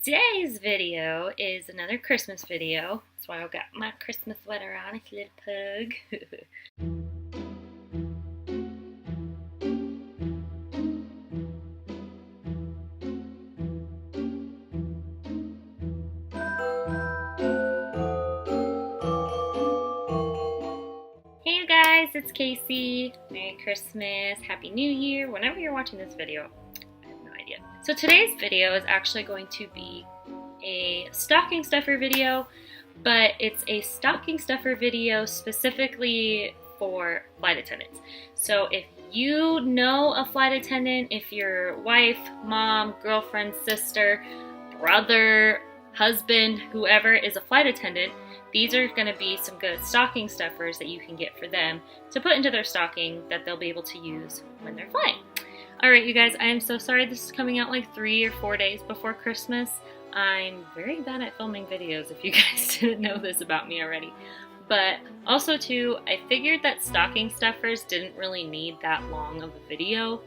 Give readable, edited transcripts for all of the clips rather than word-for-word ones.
Today's video is another Christmas video. That's why I got my Christmas sweater on. It's a little pug. Hey you guys, it's Casey. Merry Christmas, Happy New Year, whenever you're watching this video. I have no idea. So today's video is actually going to be a stocking stuffer video, but it's a stocking stuffer video specifically for flight attendants. So if you know a flight attendant, if your wife, mom, girlfriend, sister, brother, husband, whoever is a flight attendant, these are going to be some good stocking stuffers that you can get for them to put into their stocking that they'll be able to use when they're flying. Alright you guys, I am so sorry this is coming out like 3 or 4 days before Christmas. I'm very bad at filming videos if you guys didn't know this about me already. But also too, I figured that stocking stuffers didn't really need that long of a video.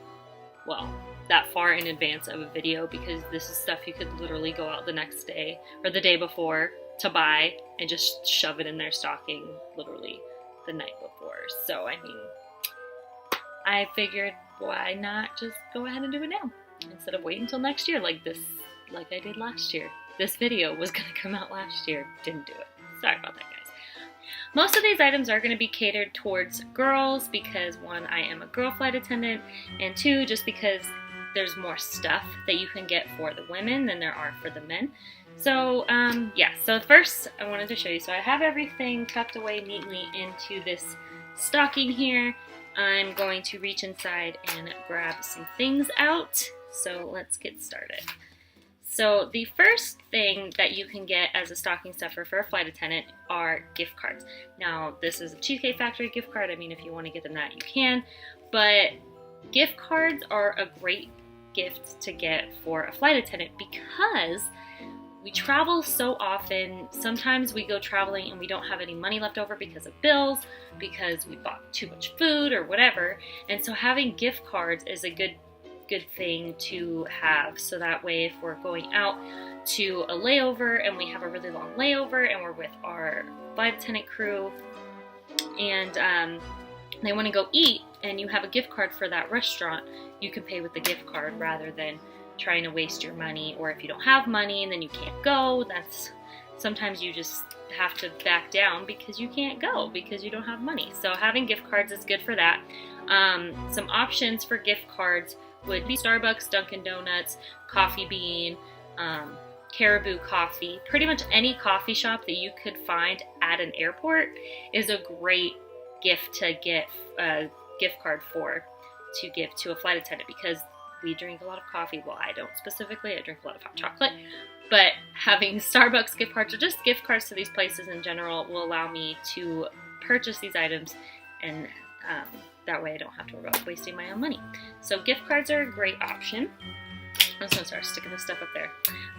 Well, that far in advance of a video, because this is stuff you could literally go out the next day or the day before to buy and just shove it in their stocking literally the night before. So I mean, I figured why not just go ahead and do it now instead of waiting until next year like I did last year. This video was gonna come out last year, didn't do it. Sorry about that guys. Most of these items are going to be catered towards girls because one, I am a girl flight attendant, and two, just because there's more stuff that you can get for the women than there are for the men. So yeah, so first I wanted to show you. So I have everything tucked away neatly into this stocking here. I'm going to reach inside and grab some things out. So let's get started. So the first thing that you can get as a stocking stuffer for a flight attendant are gift cards. Now this is a Cheesecake Factory gift card. I mean, if you want to get them that, you can. But gift cards are a great gift to get for a flight attendant because we travel so often. Sometimes we go traveling and we don't have any money left over because of bills, because we bought too much food or whatever. And so having gift cards is a good thing to have, so that way if we're going out to a layover and we have a really long layover and we're with our flight attendant crew and they want to go eat and you have a gift card for that restaurant, you can pay with the gift card rather than trying to waste your money. Or if you don't have money and then you can't go, that's sometimes you just have to back down because you can't go because you don't have money. So having gift cards is good for that. Some options for gift cards would be Starbucks, Dunkin' Donuts, Coffee Bean, Caribou Coffee. Pretty much any coffee shop that you could find at an airport is a great gift to get a gift card for, to give to a flight attendant, because we drink a lot of coffee. Well, I don't specifically, I drink a lot of hot chocolate, but having Starbucks gift cards or just gift cards to these places in general will allow me to purchase these items, and that way I don't have to worry about wasting my own money. So gift cards are a great option. I'm just gonna start sticking this stuff up there.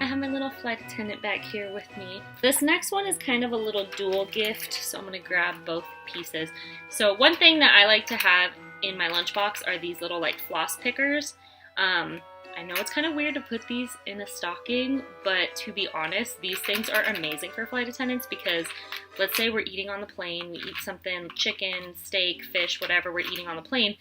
I have my little flight attendant back here with me. This next one is kind of a little dual gift, so I'm gonna grab both pieces. So one thing that I like to have in my lunchbox are these little like floss pickers. I know it's kind of weird to put these in a stocking, but to be honest, these things are amazing for flight attendants because let's say we're eating on the plane, we eat something, chicken, steak, fish, whatever we're eating on the plane,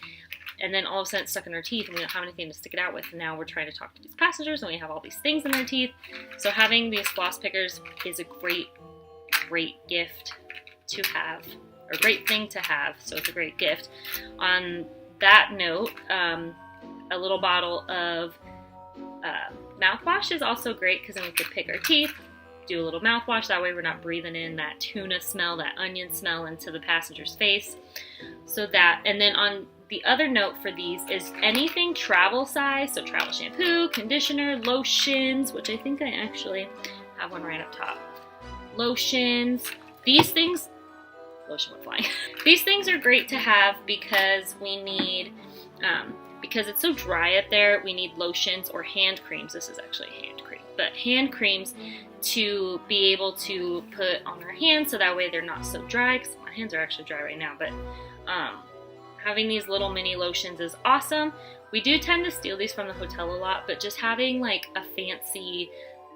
and then all of a sudden it's stuck in our teeth and we don't have anything to stick it out with. And now we're trying to talk to these passengers and we have all these things in their teeth. So having these floss pickers is a great gift to have, or great thing to have, so it's a great gift. On that note, a little bottle of mouthwash is also great because then we could pick our teeth, do a little mouthwash. That way we're not breathing in that tuna smell, that onion smell into the passenger's face. So that, and then on the other note for these is anything travel size, so travel shampoo, conditioner, lotions, which I think I actually have one right up top. Lotions, these things, lotion would fly. These things are great to have because we need, because it's so dry up there, we need lotions or hand creams. This is actually a hand cream, but hand creams to be able to put on our hands so that way they're not so dry, because my hands are actually dry right now, but having these little mini lotions is awesome. We do tend to steal these from the hotel a lot, but just having like a fancy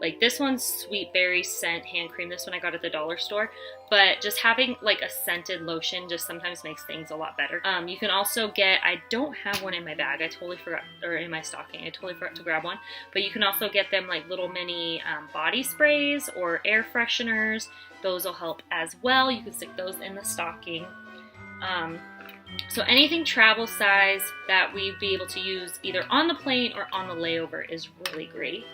Like this one's sweet berry scent hand cream. This one I got at the dollar store. But just having like a scented lotion just sometimes makes things a lot better. You can also get, I don't have one in my bag. I totally forgot, or in my stocking. I totally forgot to grab one. But you can also get them like little mini body sprays or air fresheners. Those will help as well. You can stick those in the stocking. So anything travel size that we'd be able to use either on the plane or on the layover is really great.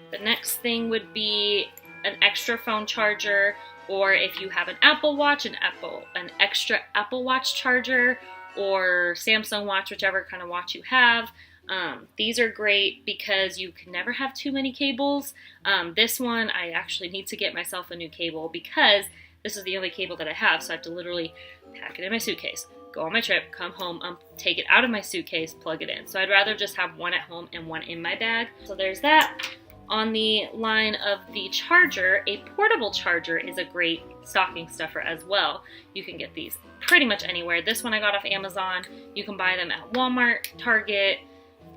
The next thing would be an extra phone charger, or if you have an Apple Watch, an extra Apple Watch charger, or Samsung Watch, whichever kind of watch you have. These are great because you can never have too many cables. This one, I actually need to get myself a new cable because this is the only cable that I have, so I have to literally pack it in my suitcase, go on my trip, come home, take it out of my suitcase, plug it in. So I'd rather just have one at home and one in my bag. So there's that. On the line of the charger, a portable charger is a great stocking stuffer as well. You can get these pretty much anywhere. This one I got off Amazon. You can buy them at Walmart, Target.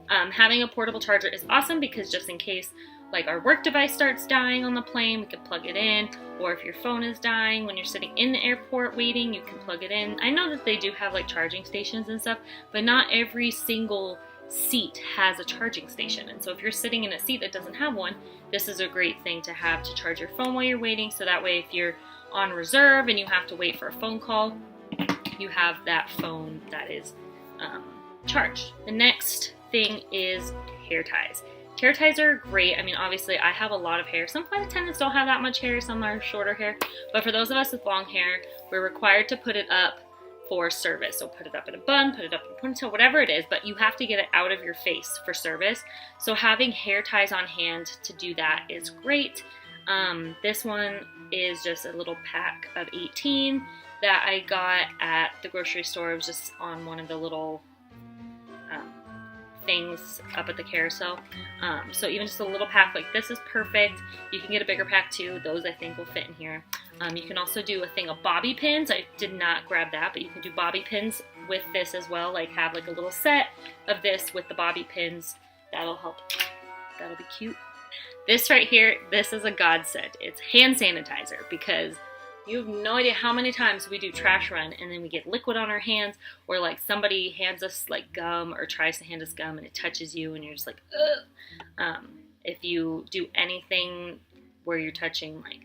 Having a portable charger is awesome because just in case like our work device starts dying on the plane, we can plug it in. Or if your phone is dying when you're sitting in the airport waiting, you can plug it in. I know that they do have like charging stations and stuff, but not every single seat has a charging station. And so if you're sitting in a seat that doesn't have one, this is a great thing to have to charge your phone while you're waiting. So that way if you're on reserve and you have to wait for a phone call, you have that phone that is charged. The next thing is hair ties. Hair ties are great. I mean, obviously I have a lot of hair. Some flight attendants don't have that much hair, some are shorter hair. But for those of us with long hair, we're required to put it up for service. So put it up in a bun, put it up in a ponytail, whatever it is, but you have to get it out of your face for service. So having hair ties on hand to do that is great. This one is just a little pack of 18 that I got at the grocery store. It was just on one of the little things up at the carousel. So even just a little pack like this is perfect. You can get a bigger pack too. Those I think will fit in here. You can also do a thing of bobby pins. I did not grab that, but you can do bobby pins with this as well. Like have like a little set of this with the bobby pins. That'll help. That'll be cute. This right here, this is a godsend. It's hand sanitizer because you have no idea how many times we do trash run and then we get liquid on our hands, or like somebody hands us like gum or tries to hand us gum and it touches you and you're just like, ugh. If you do anything where you're touching like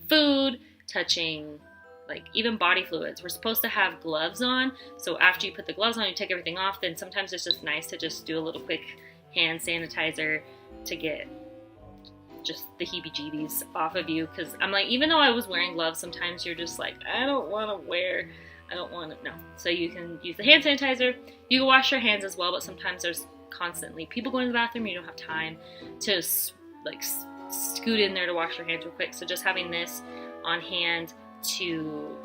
food, touching like even body fluids, we're supposed to have gloves on. So after you put the gloves on, you take everything off, then sometimes it's just nice to just do a little quick hand sanitizer to get just the heebie-jeebies off of you. Because I'm like, even though I was wearing gloves, sometimes you're just like, I don't want to, no. So you can use the hand sanitizer. You can wash your hands as well, but sometimes there's constantly people going to the bathroom. You don't have time to like scoot in there to wash your hands real quick. So just having this on hand to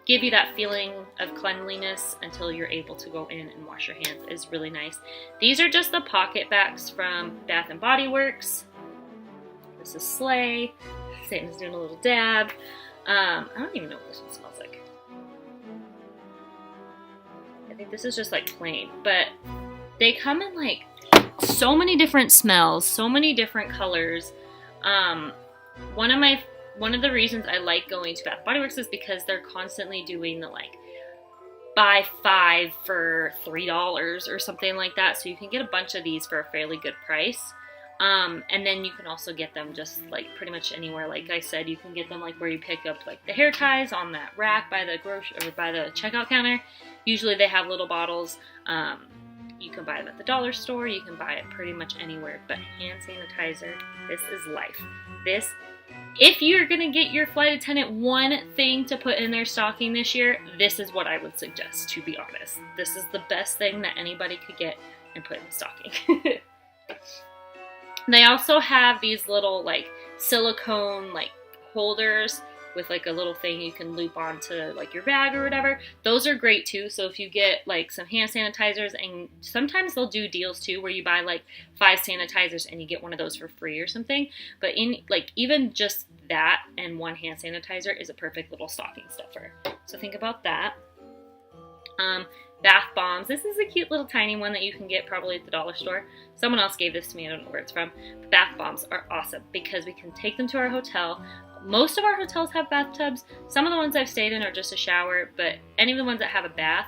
give you that feeling of cleanliness until you're able to go in and wash your hands is really nice. These are just the pocket backs from Bath & Body Works. This is Slay. Satan's doing a little dab. I don't even know what this one smells like. I think this is just like plain, but they come in like so many different smells, so many different colors. One of the reasons I like going to Bath & Body Works is because they're constantly doing the like buy 5 for $3 or something like that. So you can get a bunch of these for a fairly good price. And then you can also get them just like pretty much anywhere. Like I said, you can get them like where you pick up like the hair ties on that rack by the or by the checkout counter. Usually they have little bottles. You can buy them at the dollar store. You can buy it pretty much anywhere. But hand sanitizer, this is life. This, if you're gonna get your flight attendant one thing to put in their stocking this year, this is what I would suggest, to be honest. This is the best thing that anybody could get and put in the stocking. They also have these little like silicone like holders with like a little thing you can loop onto like your bag or whatever. Those are great too. So if you get like some hand sanitizers, and sometimes they'll do deals too where you buy like 5 sanitizers and you get one of those for free or something. But in like even just that and 1 hand sanitizer is a perfect little stocking stuffer. So think about that. bath bombs. This is a cute little tiny one that you can get probably at the dollar store. Someone else gave this to me, I don't know where it's from. But bath bombs are awesome because we can take them to our hotel. Most of our hotels have bathtubs. Some of the ones I've stayed in are just a shower, but any of the ones that have a bath,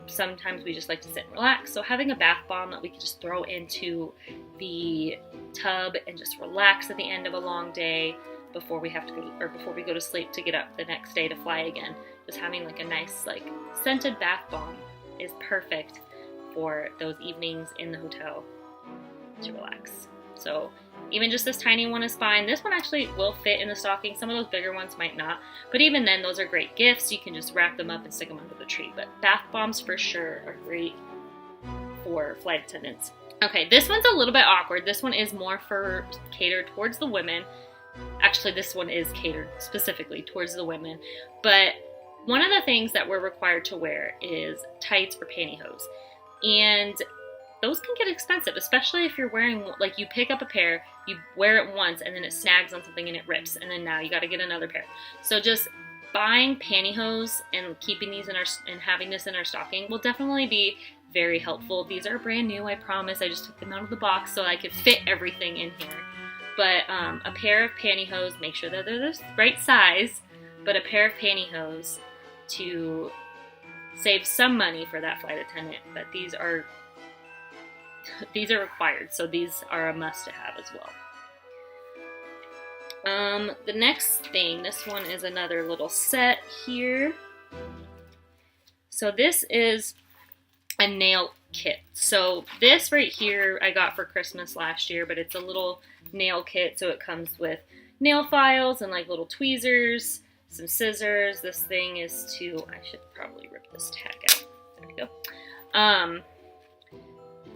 sometimes we just like to sit and relax. So having a bath bomb that we can just throw into the tub and just relax at the end of a long day before we have to go, or before we go to sleep to get up the next day to fly again. Just having like a nice like scented bath bomb is perfect for those evenings in the hotel to relax. So even just this tiny one is fine. This one actually will fit in the stocking. Some of those bigger ones might not. But even then, those are great gifts. You can just wrap them up and stick them under the tree. But bath bombs for sure are great for flight attendants. Okay, this one's a little bit awkward. This one is more for catered towards the women. Actually, this one is catered specifically towards the women. But one of the things that we're required to wear is tights or pantyhose. And those can get expensive, especially if you're wearing, like you pick up a pair, you wear it once, and then it snags on something and it rips, and then now you got to get another pair. So just buying pantyhose and keeping these in our, and having this in our stocking will definitely be very helpful. These are brand new, I promise. I just took them out of the box so I could fit everything in here. But a pair of pantyhose, make sure that they're the right size, but a pair of pantyhose to save some money for that flight attendant. But these are required, so these are a must to have as well. The next thing, this one is another little set here. So this is a nail kit. So this right here I got for Christmas last year, but it's a little nail kit, so it comes with nail files and like little tweezers, some scissors. This thing is I should probably rip this tag out. There we go.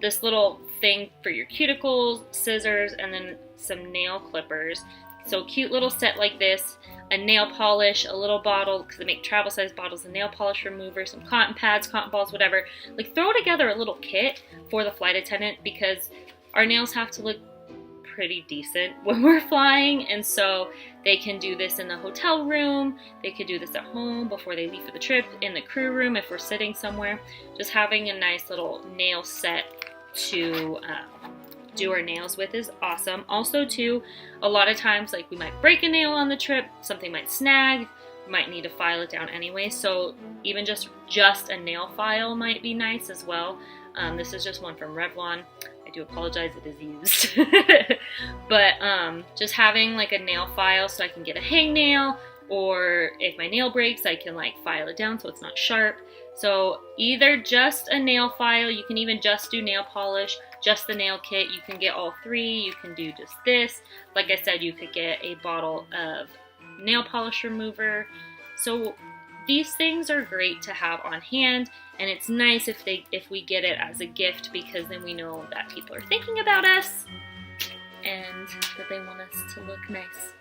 This little thing for your cuticles, scissors, and then some nail clippers. So cute little set like this, a nail polish, a little bottle, because they make travel size bottles, a nail polish remover, some cotton pads, cotton balls, whatever. Like throw together a little kit for the flight attendant because our nails have to look pretty decent when we're flying, and so they can do this in the hotel room, they could do this at home before they leave for the trip, in the crew room if we're sitting somewhere. Just having a nice little nail set to do our nails with is awesome. Also too, a lot of times like we might break a nail on the trip, something might snag, we might need to file it down anyway, so even just a nail file might be nice as well. This is just one from Revlon. I do apologize, it is used. But just having like a nail file so I can get a hangnail, or if my nail breaks I can like file it down so it's not sharp. So either just a nail file, you can even just do nail polish, just the nail kit, you can get all three, you can do just this. Like I said, you could get a bottle of nail polish remover. So these things are great to have on hand, and it's nice if we get it as a gift, because then we know that people are thinking about us and that they want us to look nice.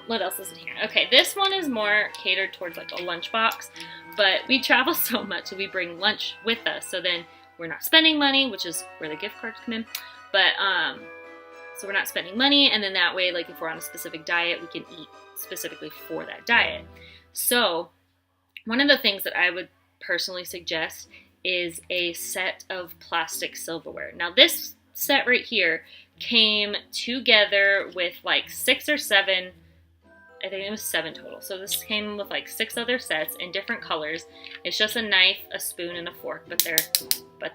What else is in here? Okay, this one is more catered towards like a lunchbox, but we travel so much that we bring lunch with us, so then we're not spending money, which is where the gift cards come in. But so we're not spending money, and then that way, like if we're on a specific diet, we can eat specifically for that diet. So one of the things that I would personally suggest is a set of plastic silverware. Now this set right here came together with like 6 or 7, I think it was 7 total. So this came with like 6 other sets in different colors. It's just a knife, a spoon, and a fork, but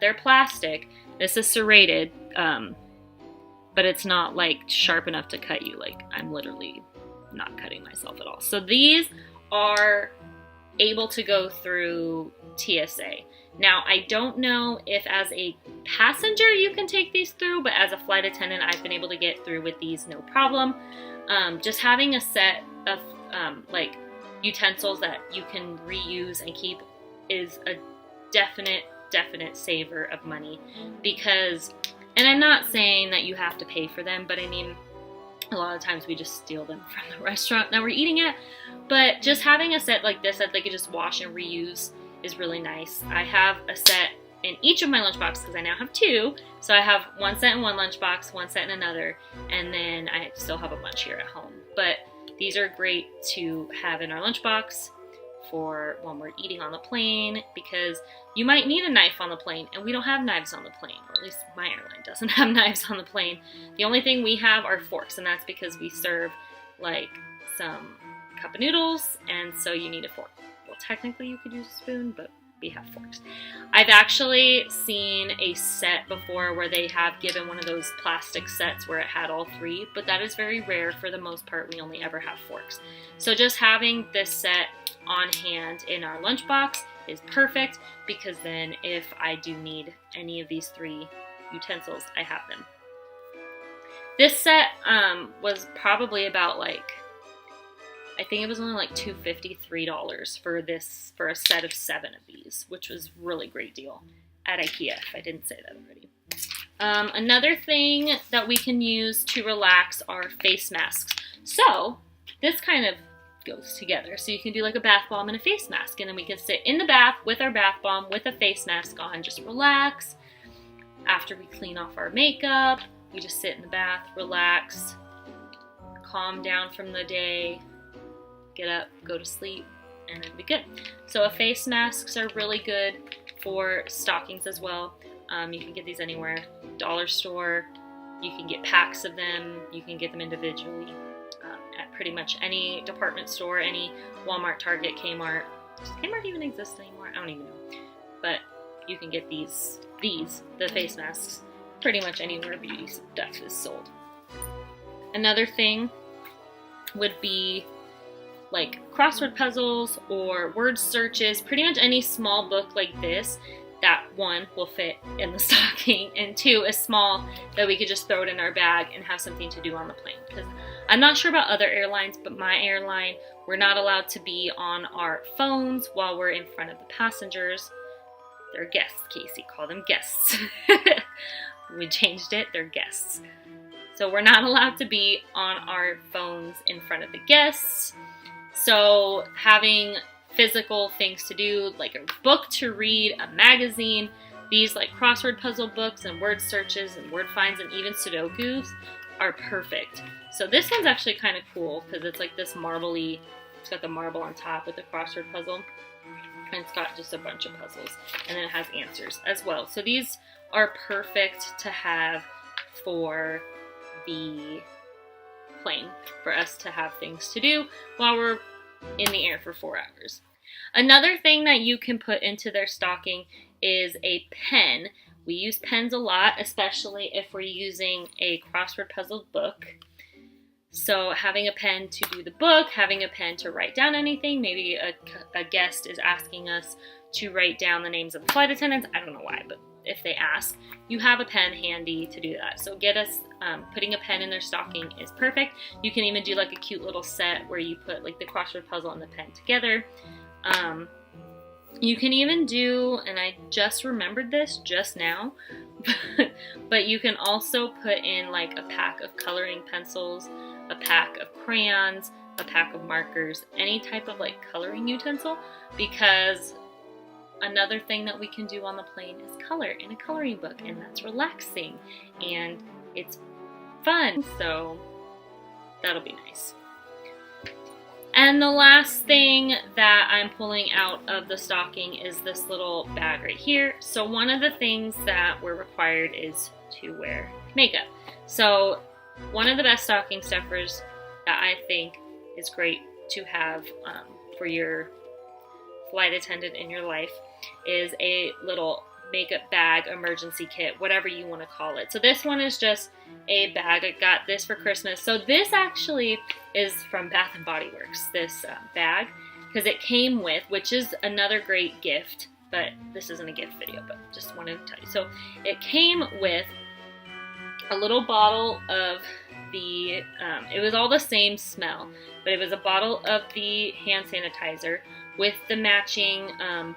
they're plastic. This is serrated, but it's not like sharp enough to cut you. Like I'm literally not cutting myself at all. So these are able to go through TSA. Now, I don't know if as a passenger you can take these through, but as a flight attendant, I've been able to get through with these no problem. Just having a set of like utensils that you can reuse and keep is a definite saver of money, because, and I'm not saying that you have to pay for them, but I mean, a lot of times we just steal them from the restaurant that we're eating at. But just having a set like this that they could just wash and reuse is really nice. I have a set in each of my lunchboxes because I now have 2. So I have one set in one lunchbox, one set in another, and then I still have a bunch here at home. But these are great to have in our lunchbox for when we're eating on the plane, because you might need a knife on the plane, and we don't have knives on the plane, or at least my airline doesn't have knives on the plane. The only thing we have are forks, and that's because we serve like some cup of noodles, and so you need a fork. Well, technically you could use a spoon, but we have forks. I've actually seen a set before where they have given one of those plastic sets where it had all three, but that is very rare. For the most part, we only ever have forks. So just having this set on hand in our lunchbox is perfect, because then if I do need any of these three utensils, I have them. This set was probably about like, I think it was only like $2.53 for a set of 7 of these, which was a really great deal at IKEA, if I didn't say that already. Another thing that we can use to relax are face masks. So this kind of goes together. So you can do like a bath bomb and a face mask, and then we can sit in the bath with our bath bomb with a face mask on, just relax. After we clean off our makeup, we just sit in the bath, relax, calm down from the day, get up, go to sleep, and it'll be good. So face masks are really good for stockings as well. You can get these anywhere. Dollar store, you can get packs of them, you can get them individually at pretty much any department store, any Walmart, Target, Kmart. Does Kmart even exist anymore? I don't even know. But you can get the face masks, pretty much anywhere beauty stuff is sold. Another thing would be like crossword puzzles or word searches, pretty much any small book like this that, 1, will fit in the stocking, and 2, is small that we could just throw it in our bag and have something to do on the plane. Because I'm not sure about other airlines, but my airline, we're not allowed to be on our phones while we're in front of the passengers. They're guests, Casey. Call them guests. We changed it. They're guests. So we're not allowed to be on our phones in front of the guests. So having physical things to do, like a book to read, a magazine, these like crossword puzzle books and word searches and word finds and even Sudokus are perfect. So this one's actually kind of cool because it's like this marbly, it's got the marble on top with the crossword puzzle, and it's got just a bunch of puzzles, and then it has answers as well. So these are perfect to have for the plane, for us to have things to do while we're in the air for 4 hours. Another thing that you can put into their stocking is a pen. We use pens a lot, especially if we're using a crossword puzzle book. So having a pen to do the book, having a pen to write down anything, maybe a guest is asking us to write down the names of the flight attendants. I don't know why, but if they ask, you have a pen handy to do that. So get us, putting a pen in their stocking is perfect. You can even do like a cute little set where you put like the crossword puzzle and the pen together. You can even do, and I just remembered this just now, but you can also put in like a pack of coloring pencils, a pack of crayons, a pack of markers, any type of like coloring utensil, because another thing that we can do on the plane is color in a coloring book, and that's relaxing and it's fun, so that'll be nice. And the last thing that I'm pulling out of the stocking is this little bag right here. So one of the things that we're required is to wear makeup. So one of the best stocking stuffers that I think is great to have for your flight attendant in your life is a little makeup bag, emergency kit, whatever you want to call it. So this one is just a bag. I got this for Christmas. So this actually is from Bath & Body Works, this bag, because it came with, which is another great gift, but this isn't a gift video, but just wanted to tell you. So it came with a little bottle of the, it was all the same smell, but it was a bottle of the hand sanitizer with the matching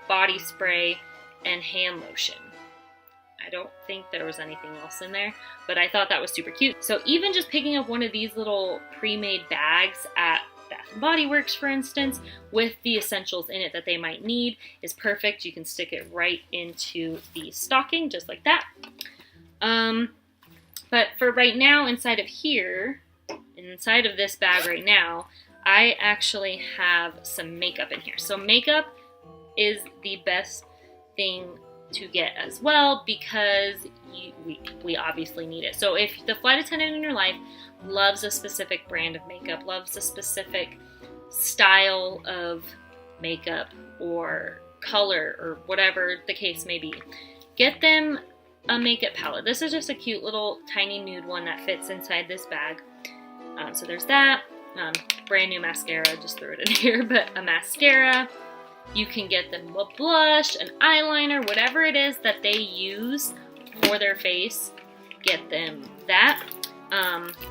body spray and hand lotion. I don't think there was anything else in there, but I thought that was super cute. So even just picking up one of these little pre-made bags at Bath & Body Works, for instance, with the essentials in it that they might need is perfect. You can stick it right into the stocking, just like that. But for right now, inside of here, inside of this bag right now, I actually have some makeup in here. So makeup is the best thing to get as well because we obviously need it. So if the flight attendant in your life loves a specific brand of makeup, loves a specific style of makeup or color or whatever the case may be, get them a makeup palette. This is just a cute little tiny nude one that fits inside this bag. So there's that. Brand new mascara, just threw it in here, but a mascara. You can get them a blush, an eyeliner, whatever it is that they use for their face, get them that.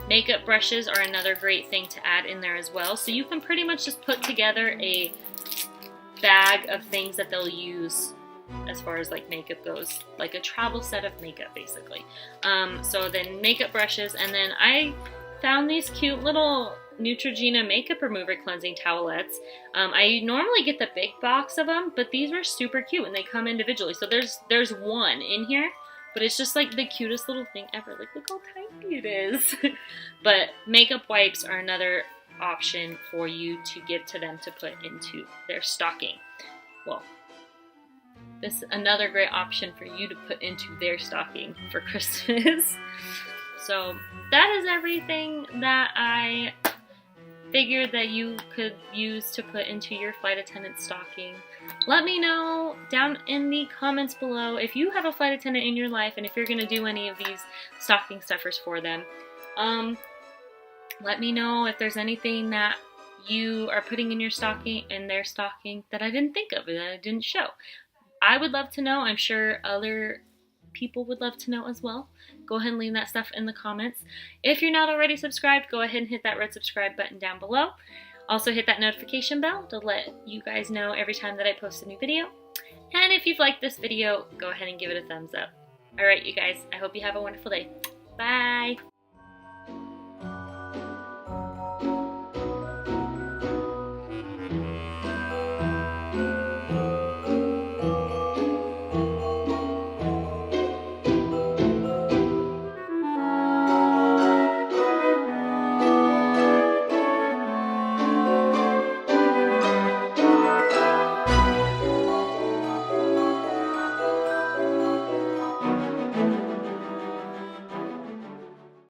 Makeup brushes are another great thing to add in there as well. So you can pretty much just put together a bag of things that they'll use as far as like makeup goes, like a travel set of makeup basically. So then makeup brushes, and then I found these cute little Neutrogena makeup remover cleansing towelettes. I normally get the big box of them, but these were super cute and they come individually. So there's one in here, but it's just like the cutest little thing ever. Like, look how tiny it is. But makeup wipes are another option for you to give to them to put into their stocking. Well, this is another great option for you to put into their stocking for Christmas. So that is everything that I figured that you could use to put into your flight attendant stocking. Let me know down in the comments below if you have a flight attendant in your life and if you're going to do any of these stocking stuffers for them. Let me know if there's anything that you are putting in your stocking, in their stocking, that I didn't think of, that I didn't show. I would love to know. I'm sure other people would love to know as well. Go ahead and leave that stuff in the comments. If you're not already subscribed, go ahead and hit that red subscribe button down below. Also hit that notification bell to let you guys know every time that I post a new video. And if you've liked this video, go ahead and give it a thumbs up. Alright you guys, I hope you have a wonderful day. Bye!